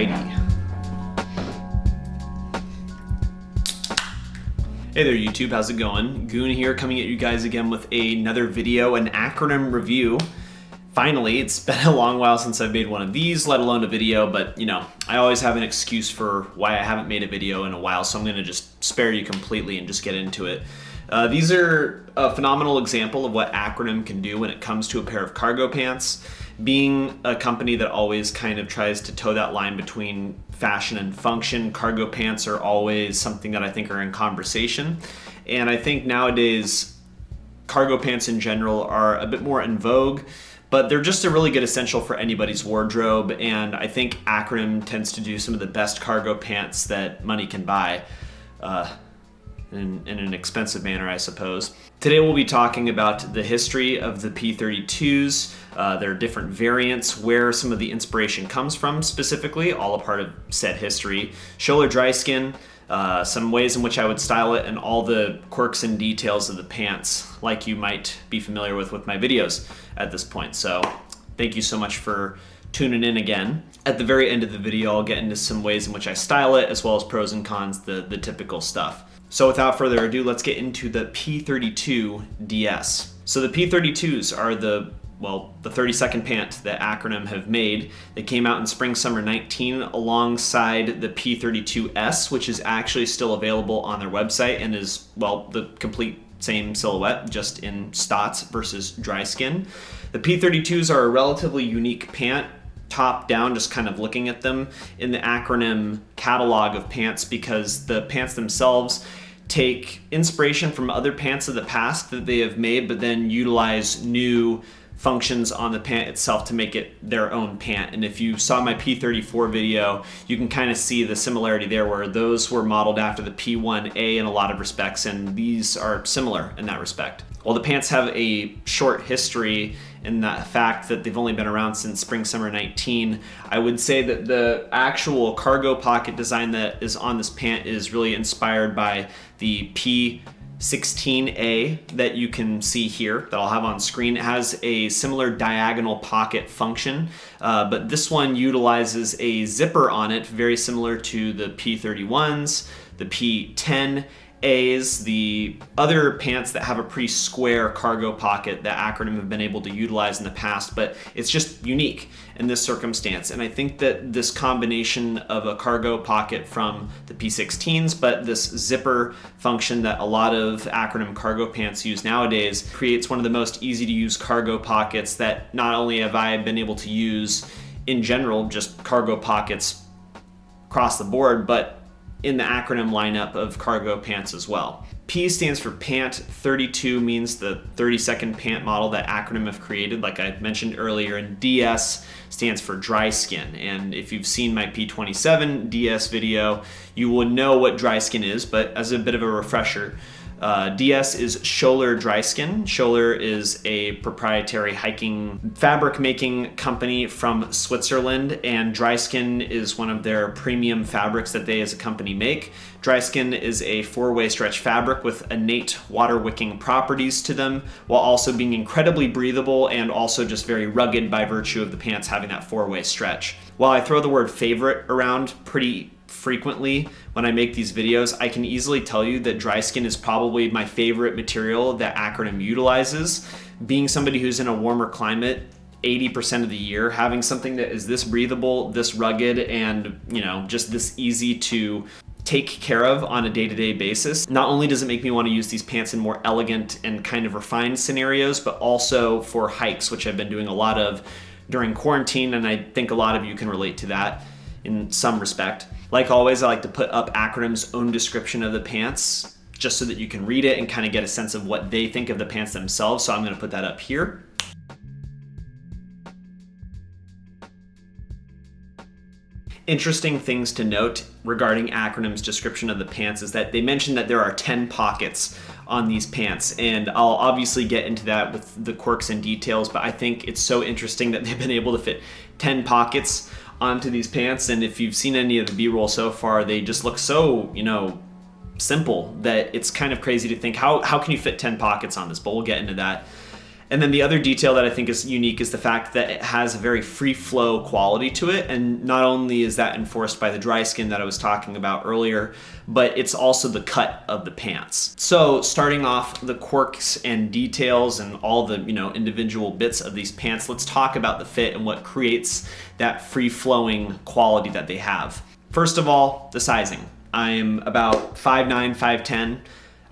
Alrighty. Hey there YouTube, how's it going? Goon here, coming at you guys again with another video, an acronym review. Finally, it's been a long while since I've made one of these, let alone a video, but you know, I always have an excuse for why I haven't made a video in a while, so I'm gonna just spare you completely and just get into it. These are a phenomenal example of what Acronym can do when it comes to a pair of cargo pants. Being a company that always kind of tries to toe that line between fashion and function, cargo pants are always something that I think are in conversation. And I think nowadays, cargo pants in general are a bit more in vogue, but they're just a really good essential for anybody's wardrobe. And I think Acronym tends to do some of the best cargo pants that money can buy. In an expensive manner, I suppose. Today we'll be talking about the history of the P32s, their different variants, where some of the inspiration comes from specifically, all a part of said history, Schoeller Dryskin, some ways in which I would style it, and all the quirks and details of the pants like you might be familiar with my videos at this point. So thank you so much for tuning in again. At the very end of the video, I'll get into some ways in which I style it, as well as pros and cons, the typical stuff. So without further ado, let's get into the P32-DS. So the P32s are the 32nd pant that Acronym have made. They came out in spring summer 19 alongside the P32-S, which is actually still available on their website and is, well, the complete same silhouette, just in Stotts versus Dryskin. The P32s are a relatively unique pant, top down, just kind of looking at them in the Acronym catalog of pants, because the pants themselves take inspiration from other pants of the past that they have made, but then utilize new functions on the pant itself to make it their own pant. And if you saw my P34 video, you can kind of see the similarity there, where those were modeled after the P1A in a lot of respects, and these are similar in that respect. While the pants have a short history in the fact that they've only been around since spring summer 19, I would say that the actual cargo pocket design that is on this pant is really inspired by the P16A that you can see here that I'll have on screen. It has a similar diagonal pocket function, but this one utilizes a zipper on it, very similar to the P31s, the P10As, the other pants that have a pretty square cargo pocket that Acronym have been able to utilize in the past, but it's just unique in this circumstance. And I think that this combination of a cargo pocket from the P16s, but this zipper function that a lot of Acronym cargo pants use nowadays, creates one of the most easy to use cargo pockets that not only have I been able to use in general, just cargo pockets across the board, but in the Acronym lineup of cargo pants as well. P stands for pant, 32 means the 32nd pant model that Acronym have created, like I mentioned earlier, and DS stands for Dryskin. And if you've seen my P27-DS video, you will know what Dryskin is, but as a bit of a refresher, DS is Schoeller Dryskin. Schoeller is a proprietary hiking fabric making company from Switzerland, and Dryskin is one of their premium fabrics that they as a company make. Dryskin is a 4-way stretch fabric with innate water-wicking properties to them, while also being incredibly breathable and also just very rugged by virtue of the pants having that 4-way stretch. While I throw the word favorite around pretty frequently when I make these videos, I can easily tell you that Dryskin is probably my favorite material that Acronym utilizes. Being somebody who's in a warmer climate 80% of the year, having something that is this breathable, this rugged, and just this easy to take care of on a day-to-day basis, not only does it make me want to use these pants in more elegant and kind of refined scenarios, but also for hikes, which I've been doing a lot of during quarantine, and I think a lot of you can relate to that in some respect. Like always, I like to put up Acronym's own description of the pants, just so that you can read it and kind of get a sense of what they think of the pants themselves. So I'm going to put that up here. Interesting things to note regarding Acronym's description of the pants is that they mentioned that there are 10 pockets on these pants, and I'll obviously get into that with the quirks and details, but I think it's so interesting that they've been able to fit 10 pockets onto these pants. And if you've seen any of the B-roll so far, they just look so, simple that it's kind of crazy to think how can you fit 10 pockets on this, but we'll get into that And then the other detail that I think is unique is the fact that it has a very free flow quality to it. And not only is that enforced by the Dryskin that I was talking about earlier, but it's also the cut of the pants. So starting off the quirks and details and all the individual bits of these pants, let's talk about the fit and what creates that free flowing quality that they have. First of all, the sizing. I'm about 5'9", 5'10".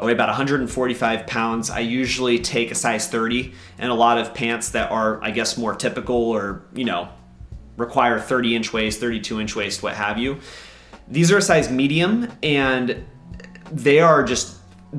I weigh about 145 pounds. I usually take a size 30 and a lot of pants that are, I guess, more typical or, require 30-inch waist, 32-inch waist, what have you. These are a size medium and they are just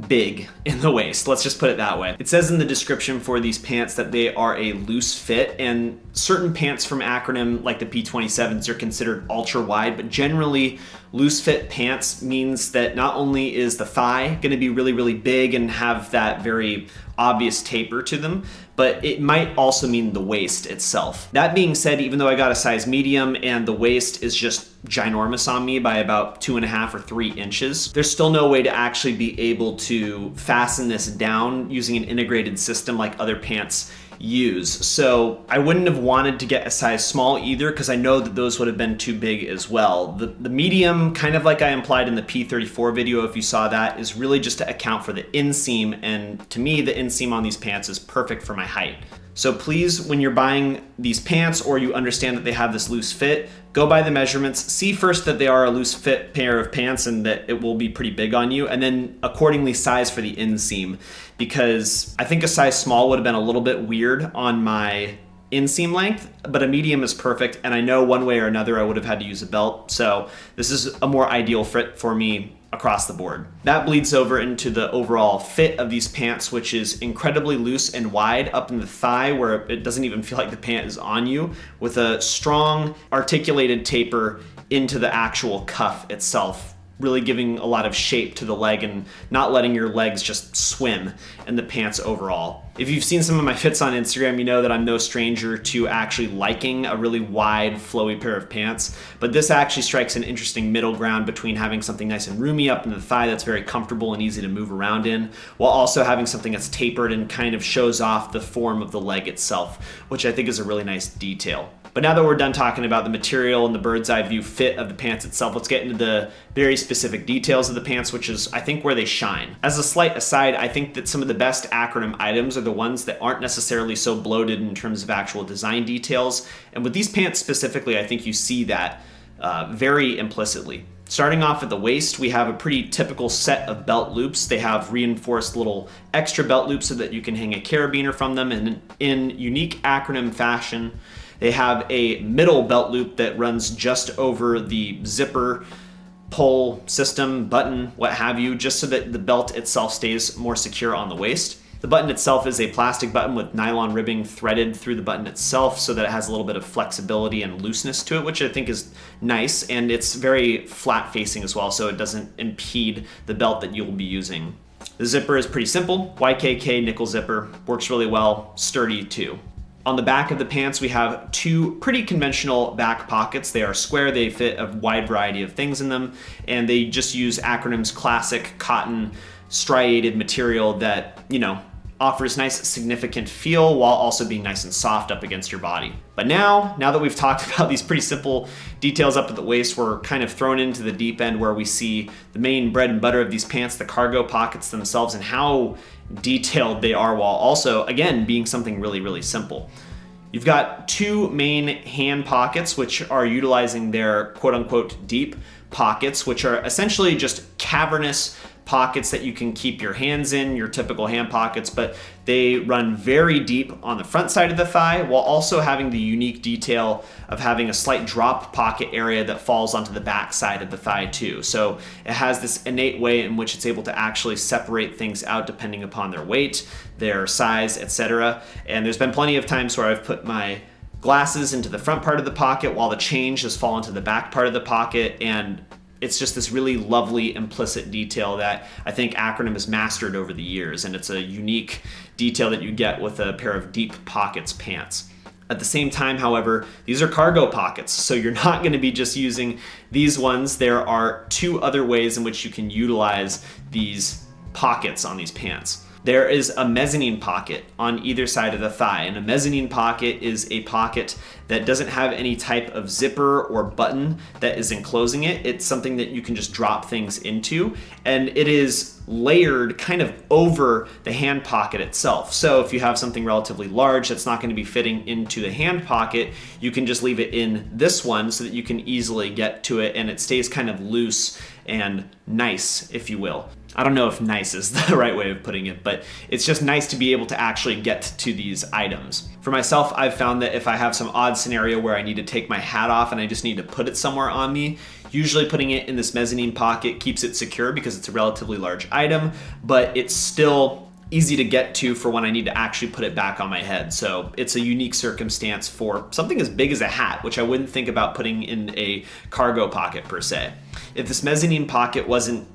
big in the waist. Let's just put it that way. It says in the description for these pants that they are a loose fit, and certain pants from Acronym like the P27s are considered ultra wide, but generally loose fit pants means that not only is the thigh going to be really, really big and have that very obvious taper to them, but it might also mean the waist itself. That being said, even though I got a size medium and the waist is just ginormous on me by about 2.5 or 3 inches, there's still no way to actually be able to fasten this down using an integrated system like other pants use. So I wouldn't have wanted to get a size small either, because I know that those would have been too big as well. The medium, kind of like I implied in the P34 video, if you saw that, is really just to account for the inseam, and to me the inseam on these pants is perfect for my height. So please, when you're buying these pants or you understand that they have this loose fit, go by the measurements, see first that they are a loose fit pair of pants and that it will be pretty big on you, and then accordingly size for the inseam, because I think a size small would have been a little bit weird on my inseam length, but a medium is perfect, and I know one way or another I would have had to use a belt, so this is a more ideal fit for me across the board. That bleeds over into the overall fit of these pants, which is incredibly loose and wide up in the thigh where it doesn't even feel like the pant is on you, with a strong articulated taper into the actual cuff itself, really giving a lot of shape to the leg and not letting your legs just swim in the pants overall. If you've seen some of my fits on Instagram, you know that I'm no stranger to actually liking a really wide, flowy pair of pants, but this actually strikes an interesting middle ground between having something nice and roomy up in the thigh that's very comfortable and easy to move around in, while also having something that's tapered and kind of shows off the form of the leg itself, which I think is a really nice detail. But now that we're done talking about the material and the bird's eye view fit of the pants itself, let's get into the very specific details of the pants, which is, I think, where they shine. As a slight aside, I think that some of the best Acronym items are the ones that aren't necessarily so bloated in terms of actual design details. And with these pants specifically, I think you see that very implicitly. Starting off at the waist, we have a pretty typical set of belt loops. They have reinforced little extra belt loops so that you can hang a carabiner from them, and in unique Acronym fashion, they have a middle belt loop that runs just over the zipper, pull, system, button, what have you, just so that the belt itself stays more secure on the waist. The button itself is a plastic button with nylon ribbing threaded through the button itself so that it has a little bit of flexibility and looseness to it, which I think is nice, and it's very flat facing as well, so it doesn't impede the belt that you'll be using. The zipper is pretty simple, YKK nickel zipper, works really well, sturdy too. On the back of the pants, we have two pretty conventional back pockets. They are square, they fit a wide variety of things in them, and they just use Acronym's classic cotton striated material that, offers nice significant feel while also being nice and soft up against your body. But now that we've talked about these pretty simple details up at the waist, we're kind of thrown into the deep end where we see the main bread and butter of these pants, the cargo pockets themselves, and how detailed they are, while also, again, being something really, really simple. You've got two main hand pockets, which are utilizing their quote-unquote deep pockets, which are essentially just cavernous pockets that you can keep your hands in, your typical hand pockets, but they run very deep on the front side of the thigh, while also having the unique detail of having a slight drop pocket area that falls onto the back side of the thigh too. So it has this innate way in which it's able to actually separate things out depending upon their weight, their size, etc. And there's been plenty of times where I've put my glasses into the front part of the pocket while the change has fallen to the back part of the pocket, and it's just this really lovely implicit detail that I think Acronym has mastered over the years, and it's a unique detail that you get with a pair of deep pockets pants. At the same time, however, these are cargo pockets, so you're not going to be just using these ones. There are two other ways in which you can utilize these pockets on these pants. there is a mezzanine pocket on either side of the thigh. And a mezzanine pocket is a pocket that doesn't have any type of zipper or button that is enclosing it. It's something that you can just drop things into, and it is layered kind of over the hand pocket itself. So if you have something relatively large that's not going to be fitting into the hand pocket, you can just leave it in this one so that you can easily get to it, and it stays kind of loose and nice, if you will. I don't know if nice is the right way of putting it, but it's just nice to be able to actually get to these items. For myself, I've found that if I have some odd scenario where I need to take my hat off and I just need to put it somewhere on me, usually putting it in this mezzanine pocket keeps it secure because it's a relatively large item, but it's still easy to get to for when I need to actually put it back on my head. So it's a unique circumstance for something as big as a hat, which I wouldn't think about putting in a cargo pocket per se. If this mezzanine pocket wasn't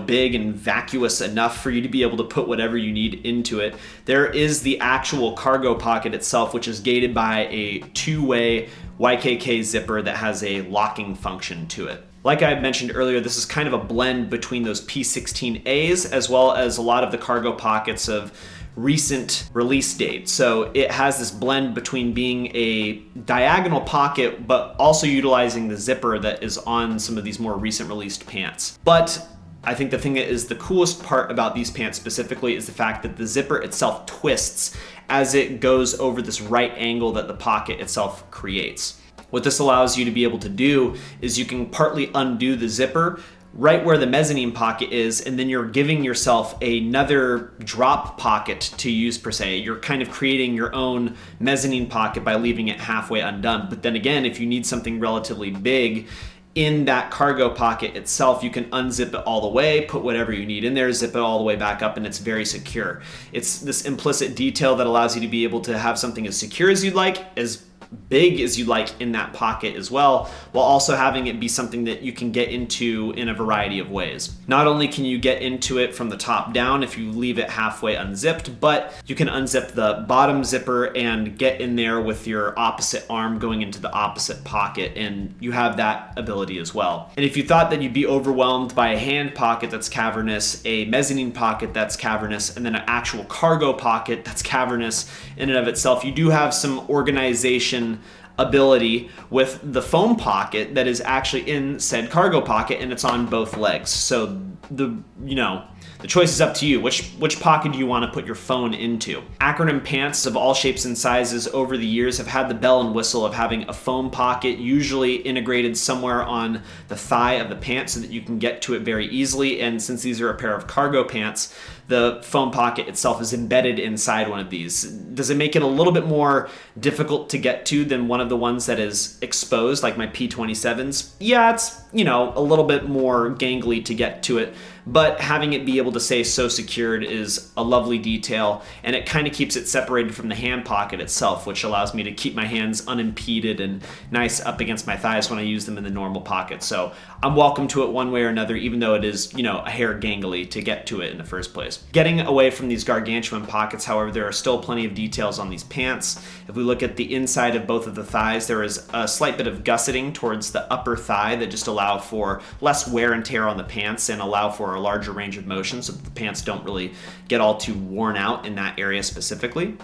big and vacuous enough for you to be able to put whatever you need into it, there is the actual cargo pocket itself, which is gated by a two-way YKK zipper that has a locking function to it. Like I mentioned earlier, this is kind of a blend between those P16As as well as a lot of the cargo pockets of recent release date. So it has this blend between being a diagonal pocket, but also utilizing the zipper that is on some of these more recent released pants. But I think the thing that is the coolest part about these pants specifically is the fact that the zipper itself twists as it goes over this right angle that the pocket itself creates. What this allows you to be able to do is you can partly undo the zipper right where the mezzanine pocket is, and then you're giving yourself another drop pocket to use per se. You're kind of creating your own mezzanine pocket by leaving it halfway undone. But then again, if you need something relatively big in that cargo pocket itself, you can unzip it all the way, put whatever you need in there, zip it all the way back up, and it's very secure. It's this implicit detail that allows you to be able to have something as secure as you'd like, as big as you like in that pocket as well, while also having it be something that you can get into in a variety of ways. Not only can you get into it from the top down if you leave it halfway unzipped, but you can unzip the bottom zipper and get in there with your opposite arm going into the opposite pocket, and you have that ability as well. And if you thought that you'd be overwhelmed by a hand pocket that's cavernous, a mezzanine pocket that's cavernous, and then an actual cargo pocket that's cavernous in and of itself, you do have some organization ability with the foam pocket that is actually in said cargo pocket, and it's on both legs. So the choice is up to you. Which pocket do you want to put your phone into? Acronym pants of all shapes and sizes over the years have had the bell and whistle of having a foam pocket usually integrated somewhere on the thigh of the pant so that you can get to it very easily. And since these are a pair of cargo pants, the foam pocket itself is embedded inside one of these. Does it make it a little bit more difficult to get to than one of the ones that is exposed, like my P27s? Yeah, it's, a little bit more gangly to get to it, but having it be able to stay so secured is a lovely detail, and it kind of keeps it separated from the hand pocket itself, which allows me to keep my hands unimpeded and nice up against my thighs when I use them in the normal pocket. So I'm welcome to it one way or another, even though it is, a hair gangly to get to it in the first place. Getting away from these gargantuan pockets, however, there are still plenty of details on these pants. If we look at the inside of both of the thighs, there is a slight bit of gusseting towards the upper thigh that just allow for less wear and tear on the pants and allow for a larger range of motion so that the pants don't really get all too worn out in that area specifically.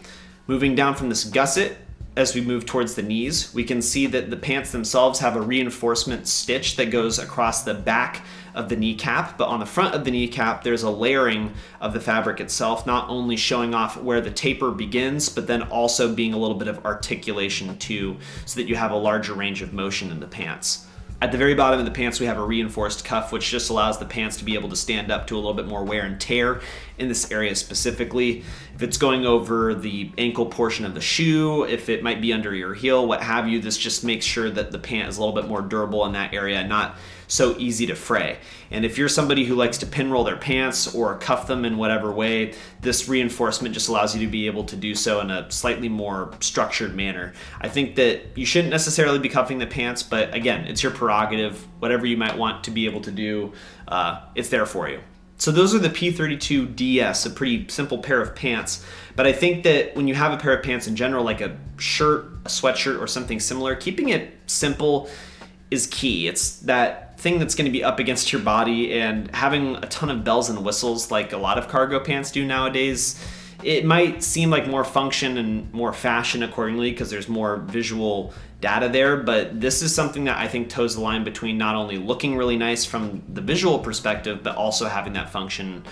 Moving down from this gusset, as we move towards the knees, we can see that the pants themselves have a reinforcement stitch that goes across the back of the kneecap, but on the front of the kneecap there's a layering of the fabric itself, not only showing off where the taper begins, but then also being a little bit of articulation too, so that you have a larger range of motion in the pants. At the very bottom of the pants, we have a reinforced cuff, which just allows the pants to be able to stand up to a little bit more wear and tear in this area specifically. If it's going over the ankle portion of the shoe, if it might be under your heel, what have you, this just makes sure that the pant is a little bit more durable in that area, not so easy to fray. And if you're somebody who likes to pinroll their pants or cuff them in whatever way, this reinforcement just allows you to be able to do so in a slightly more structured manner. I think that you shouldn't necessarily be cuffing the pants, but again, it's your prerogative. Whatever you might want to be able to do, it's there for you. So those are the P32-DS, a pretty simple pair of pants. But I think that when you have a pair of pants in general, like a shirt, a sweatshirt, or something similar, keeping it simple is key. It's that thing that's going to be up against your body, and having a ton of bells and whistles like a lot of cargo pants do nowadays, it might seem like more function and more fashion accordingly because there's more visual data there, but this is something that I think toes the line between not only looking really nice from the visual perspective, but also having that function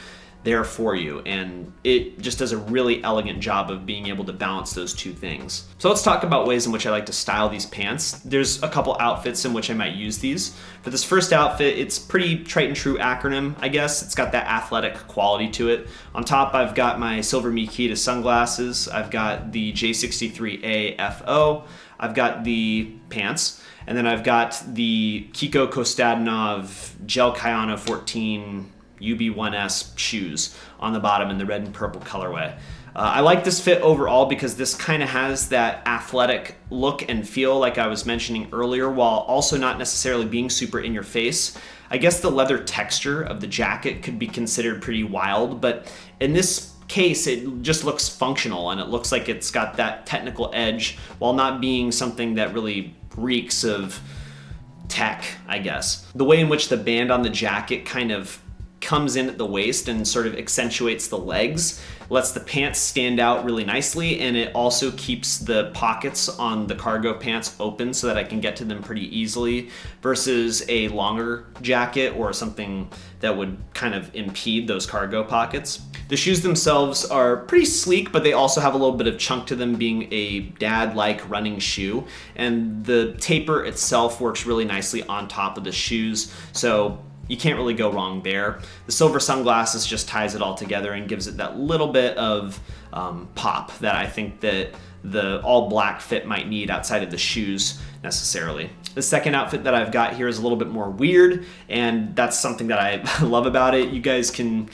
there for you, and it just does a really elegant job of being able to balance those two things. So let's talk about ways in which I like to style these pants. There's a couple outfits in which I might use these. For this first outfit, it's pretty tried and true Acronym, I guess. It's got that athletic quality to it. On top, I've got my silver Mikita sunglasses. I've got the J63A FO. I've got the pants, and then I've got the Kiko Kostadinov Gel Kayano 14 UB1S shoes on the bottom in the red and purple colorway. I like this fit overall because this kind of has that athletic look and feel like I was mentioning earlier, while also not necessarily being super in your face. I guess the leather texture of the jacket could be considered pretty wild, but in this case it just looks functional and it looks like it's got that technical edge while not being something that really reeks of tech, I guess. The way in which the band on the jacket kind of comes in at the waist and sort of accentuates the legs lets the pants stand out really nicely, and it also keeps the pockets on the cargo pants open so that I can get to them pretty easily, versus a longer jacket or something that would kind of impede those cargo pockets. The shoes themselves are pretty sleek, but they also have a little bit of chunk to them, being a dad-like running shoe, and the taper itself works really nicely on top of the shoes, so you can't really go wrong there. The silver sunglasses just ties it all together and gives it that little bit of pop that I think that the all black fit might need outside of the shoes necessarily. The second outfit that I've got here is a little bit more weird, and that's something that I love about it. You guys can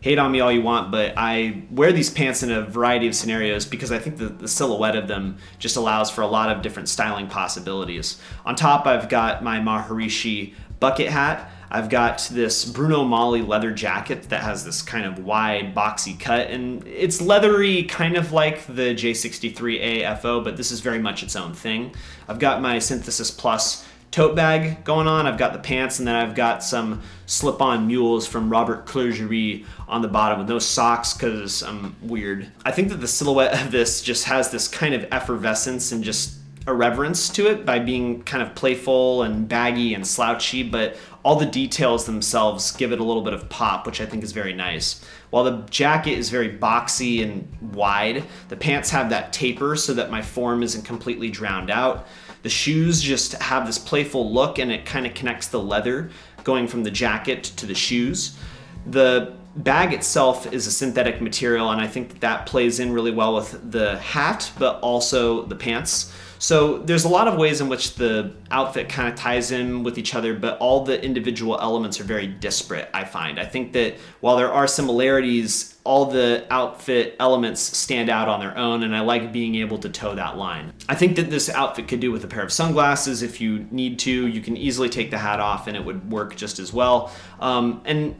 hate on me all you want, but I wear these pants in a variety of scenarios because I think the silhouette of them just allows for a lot of different styling possibilities. On top, I've got my Maharishi bucket hat. I've got this Bruno Magli leather jacket that has this kind of wide, boxy cut, and it's leathery, kind of like the J63A FO, but this is very much its own thing. I've got my Synthesis Plus tote bag going on. I've got the pants, and then I've got some slip-on mules from Robert Clergerie on the bottom with no socks because I'm weird. I think that the silhouette of this just has this kind of effervescence and just irreverence to it by being kind of playful and baggy and slouchy, but all the details themselves give it a little bit of pop, which I think is very nice. While the jacket is very boxy and wide, the pants have that taper so that my form isn't completely drowned out. The shoes just have this playful look, and it kind of connects the leather going from the jacket to the shoes. The bag itself is a synthetic material, and I think that plays in really well with the hat, but also the pants. So there's a lot of ways in which the outfit kind of ties in with each other, but all the individual elements are very disparate, I find. I think that while there are similarities, all the outfit elements stand out on their own, and I like being able to toe that line. I think that this outfit could do with a pair of sunglasses if you need to. You can easily take the hat off and it would work just as well. And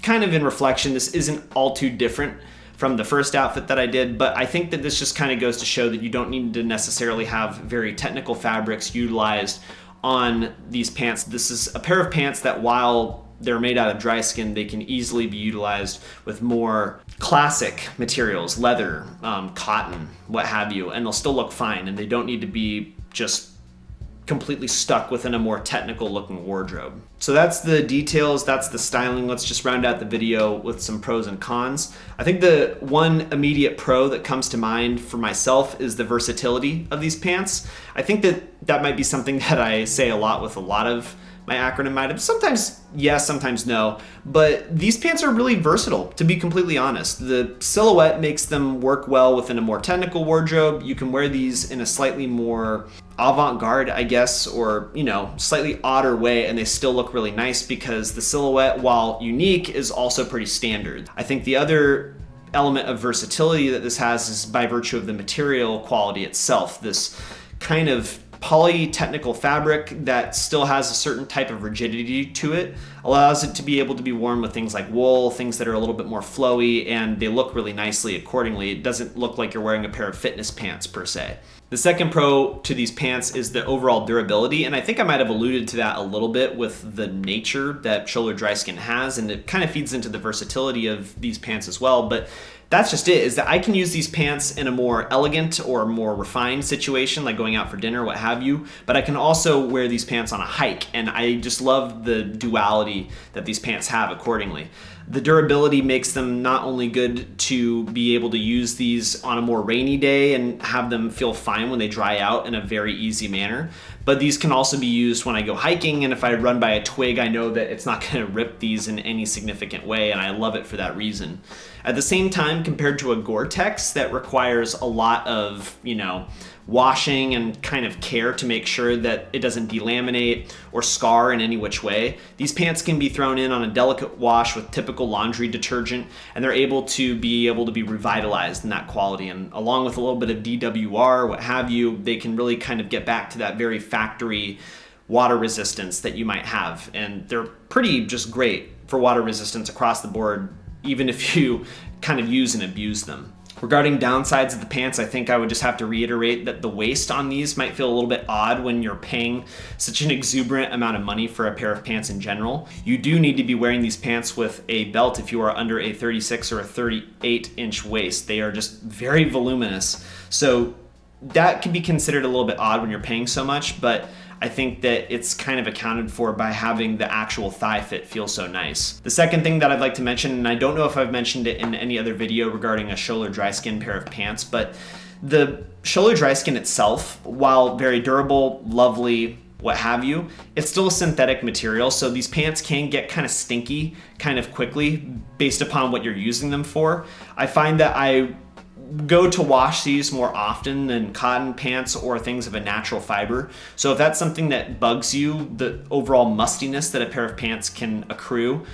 kind of in reflection, this isn't all too different from the first outfit that I did, but I think that this just kind of goes to show that you don't need to necessarily have very technical fabrics utilized on these pants. This is a pair of pants that, while they're made out of Dryskin, they can easily be utilized with more classic materials, leather, cotton, what have you, and they'll still look fine, and they don't need to be just completely stuck within a more technical looking wardrobe. So that's the details, that's the styling. Let's just round out the video with some pros and cons. I think the one immediate pro that comes to mind for myself is the versatility of these pants. I think that might be something that I say a lot with a lot of my Acronym items. Sometimes yes, sometimes no, but these pants are really versatile, to be completely honest. The silhouette makes them work well within a more technical wardrobe. You can wear these in a slightly more avant-garde, I guess, or, you know, slightly odder way, and they still look really nice because the silhouette, while unique, is also pretty standard. I think the other element of versatility that this has is by virtue of the material quality itself. This kind of polytechnical fabric that still has a certain type of rigidity to it allows it to be able to be worn with things like wool, things that are a little bit more flowy, and they look really nicely accordingly. It doesn't look like you're wearing a pair of fitness pants per se. The second pro to these pants is the overall durability, and I think I might have alluded to that a little bit with the nature that Schoeller Dryskin has, and it kind of feeds into the versatility of these pants as well, but that's just it, is that I can use these pants in a more elegant or more refined situation, like going out for dinner, what have you, but I can also wear these pants on a hike, and I just love the duality that these pants have accordingly. The durability makes them not only good to be able to use these on a more rainy day and have them feel fine when they dry out in a very easy manner, but these can also be used when I go hiking, and if I run by a twig, I know that it's not going to rip these in any significant way, and I love it for that reason. At the same time, compared to a Gore-Tex that requires a lot of, washing and kind of care to make sure that it doesn't delaminate or scar in any which way, these pants can be thrown in on a delicate wash with typical laundry detergent, and they're able to be revitalized in that quality. And along with a little bit of DWR, what have you, they can really kind of get back to that very factory water resistance that you might have. And they're pretty just great for water resistance across the board, even if you kind of use and abuse them. Regarding downsides of the pants, I think I would just have to reiterate that the waist on these might feel a little bit odd when you're paying such an exuberant amount of money for a pair of pants in general. You do need to be wearing these pants with a belt if you are under a 36 or a 38-inch waist. They are just very voluminous. So that can be considered a little bit odd when you're paying so much, but I think that it's kind of accounted for by having the actual thigh fit feel so nice. The second thing that I'd like to mention, and I don't know if I've mentioned it in any other video regarding a Schoeller Dryskin pair of pants, but the Schoeller Dryskin itself, while very durable, lovely, what have you, it's still a synthetic material, so these pants can get kind of stinky kind of quickly based upon what you're using them for. I find that I go to wash these more often than cotton pants or things of a natural fiber. So if that's something that bugs you, the overall mustiness that a pair of pants can accrue,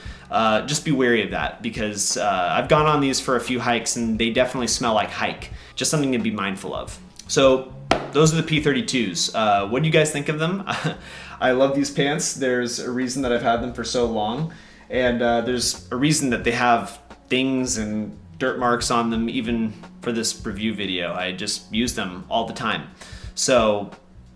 just be wary of that, because I've gone on these for a few hikes and they definitely smell like hike. Just something to be mindful of. So those are the P32s. What do you guys think of them? I love these pants. There's a reason that I've had them for so long, and there's a reason that they have things and dirt marks on them even for this review video. I just use them all the time. So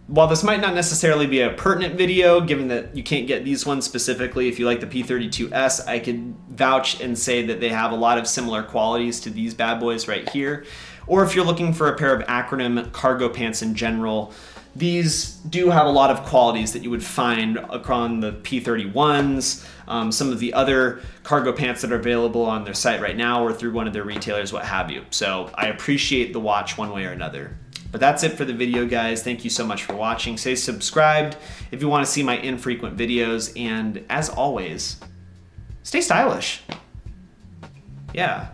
while this might not necessarily be a pertinent video, given that you can't get these ones specifically, if you like the P32-S, I could vouch and say that they have a lot of similar qualities to these bad boys right here. Or if you're looking for a pair of Acronym cargo pants in general, these do have a lot of qualities that you would find on the P31s, some of the other cargo pants that are available on their site right now or through one of their retailers, what have you. So I appreciate the watch one way or another. But that's it for the video, guys. Thank you so much for watching. Stay subscribed if you want to see my infrequent videos. And as always, stay stylish. Yeah.